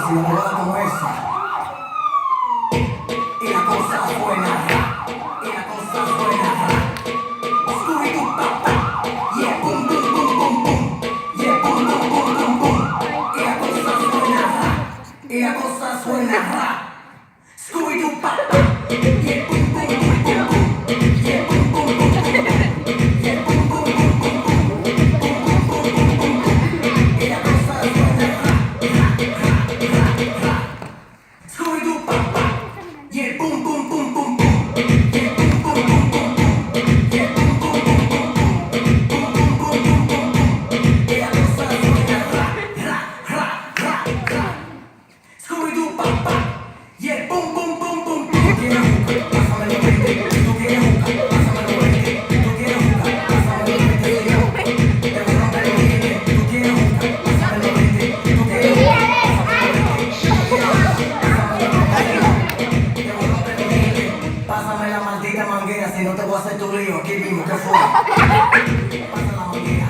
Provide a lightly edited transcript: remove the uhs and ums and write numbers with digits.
si una jugada como esa. Y la cosa buena, y la cosa buena. Scooby-Doo, papá, yeah, boom, boom, boom, boom, boom. Yeah, boom, boom, boom, boom, boom. Y la cosa suena, y la cosa suena. Scooby-Doo, papá, yeah, boom, boom, boom, boom, boom. Yeah, boom, boom, boom, boom, boom. Yeah, boom, boom, boom, boom, boom. Boom, boom, boom, boom, boom, boom. Y la cosa suena, Scooby-Doo, papá, yeah, boom, boom, boom, boom, boom. Yeah, boom, boom, boom, boom, boom. Yeah, boom, boom, boom, boom, boom. Boom, boom, boom, boom, boom, boom. Y la cosa suena, Scooby-Doo, papá, yeah, boom, boom, boom, boom, boom. Tú quieres jugar, pásamelo 20. Tú quieres jugar, pásamelo 20. Tú quieres jugar, pásamelo 20. Yo te voy a romper los dientes. Tú quieres jugar, pásamelo 20. Tú quieres jugar, pásamelo 20. Tú quieres jugar, pásamelo 20. Te voy a romper los dientes. Pásame la maldita manguera, si no te voy a hacer tu lío aquí mismo, ¿qué fue? Pasa la manguera.